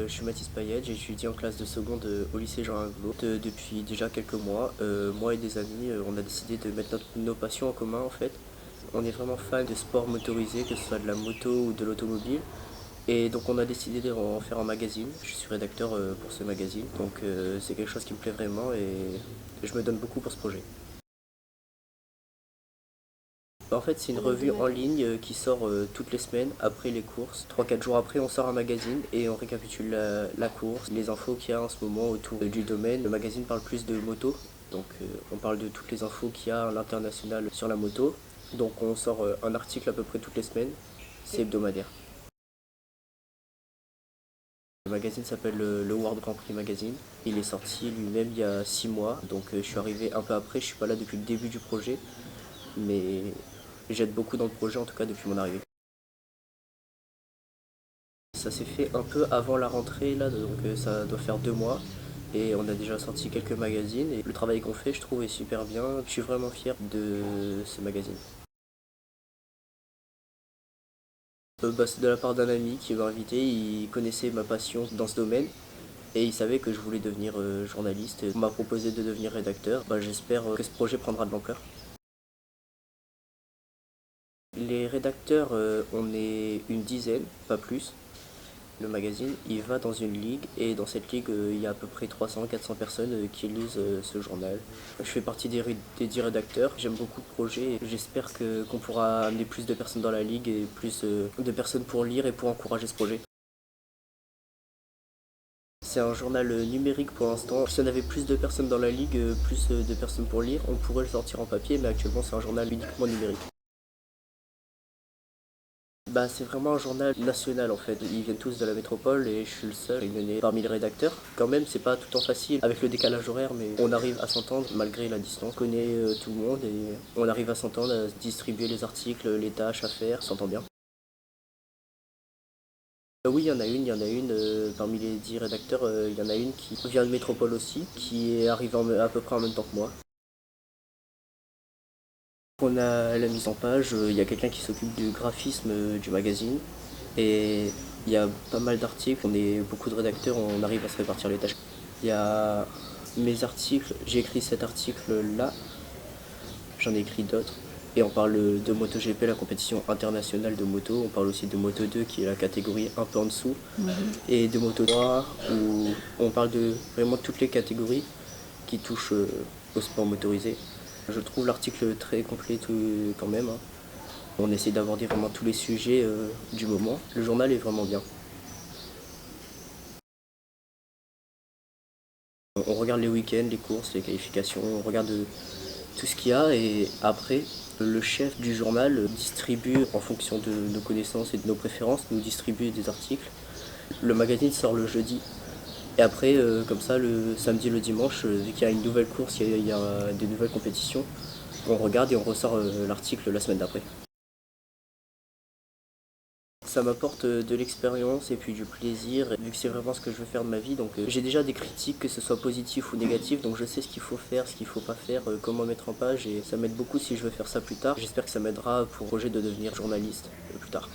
Je suis Mathis Payet, j'étudie en classe de seconde au lycée Jean Ingelot. Depuis déjà quelques mois, moi et des amis, on a décidé de mettre nos passions en commun en fait. On est vraiment fan de sport motorisé, que ce soit de la moto ou de l'automobile. Et donc on a décidé d'en faire un magazine. Je suis rédacteur pour ce magazine, donc c'est quelque chose qui me plaît vraiment et je me donne beaucoup pour ce projet. En fait, c'est une revue en ligne qui sort toutes les semaines après les courses. 3 4 jours après, on sort un magazine et on récapitule la course, les infos qu'il y a en ce moment autour du domaine. Le magazine parle plus de moto, donc on parle de toutes les infos qu'il y a à l'international sur la moto. Donc on sort un article à peu près toutes les semaines, c'est hebdomadaire. Le magazine s'appelle le World Grand Prix Magazine. Il est sorti lui-même il y a 6 mois, donc je suis arrivé un peu après, je suis pas là depuis le début du projet, mais j'aide beaucoup dans le projet en tout cas depuis mon arrivée. Ça s'est fait un peu avant la rentrée là, donc ça doit faire 2 mois. Et on a déjà sorti quelques magazines et le travail qu'on fait je trouve est super bien. Je suis vraiment fier de ce magazine. C'est de la part d'un ami qui m'a invité, il connaissait ma passion dans ce domaine et il savait que je voulais devenir journaliste. On m'a proposé de devenir rédacteur. J'espère que ce projet prendra de l'ampleur. Les rédacteurs, on est une dizaine, pas plus. Le magazine, il va dans une ligue et dans cette ligue, il y a à peu près 300 400 personnes qui lisent ce journal. Je fais partie des 10 rédacteurs, j'aime beaucoup le projet et j'espère qu'on pourra amener plus de personnes dans la ligue et plus de personnes pour lire et pour encourager ce projet. C'est un journal numérique pour l'instant. Si on avait plus de personnes dans la ligue, plus de personnes pour lire, on pourrait le sortir en papier, mais actuellement c'est un journal uniquement numérique. C'est vraiment un journal national en fait. Ils viennent tous de la métropole et je suis le seul à y mener parmi les rédacteurs. Quand même, c'est pas tout le temps facile avec le décalage horaire, mais on arrive à s'entendre malgré la distance. On connaît tout le monde et on arrive à s'entendre, à se distribuer les articles, les tâches à faire, on s'entend bien. Oui, il y en a une parmi les 10 rédacteurs, il y en a une qui vient de métropole aussi, qui est arrivée à peu près en même temps que moi. On a la mise en page, il y a quelqu'un qui s'occupe du graphisme du magazine et il y a pas mal d'articles, on est beaucoup de rédacteurs, on arrive à se répartir les tâches. Il y a mes articles, j'ai écrit cet article-là, j'en ai écrit d'autres et on parle de MotoGP, la compétition internationale de moto, on parle aussi de Moto2 qui est la catégorie un peu en dessous et de Moto3 où on parle de vraiment toutes les catégories qui touchent au sport motorisé. Je trouve l'article très complet quand même, hein. On essaie d'aborder vraiment tous les sujets du moment. Le journal est vraiment bien. On regarde les week-ends, les courses, les qualifications, on regarde tout ce qu'il y a et après, le chef du journal distribue en fonction de nos connaissances et de nos préférences, nous distribue des articles. Le magazine sort le jeudi et après, comme ça, le samedi et le dimanche, vu qu'il y a une nouvelle course, il y a des nouvelles compétitions, on regarde et on ressort l'article la semaine d'après. Ça m'apporte de l'expérience et puis du plaisir, vu que c'est vraiment ce que je veux faire de ma vie. Donc j'ai déjà des critiques, que ce soit positif ou négatif, donc je sais ce qu'il faut faire, ce qu'il faut pas faire, comment mettre en page, et ça m'aide beaucoup si je veux faire ça plus tard. J'espère que ça m'aidera pour le projet de devenir journaliste plus tard.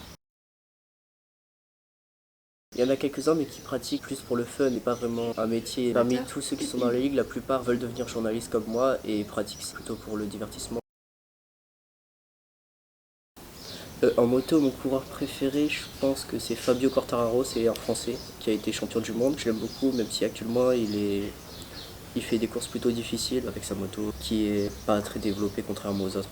Il y en a quelques-uns mais qui pratiquent plus pour le fun et pas vraiment un métier. Parmi tous ceux qui sont dans la ligue, la plupart veulent devenir journalistes comme moi et pratiquent plutôt pour le divertissement. En moto, mon coureur préféré, je pense que c'est Fabio Quartararo, c'est un Français qui a été champion du monde. Je l'aime beaucoup, même si actuellement il fait des courses plutôt difficiles avec sa moto qui est pas très développée contrairement aux autres.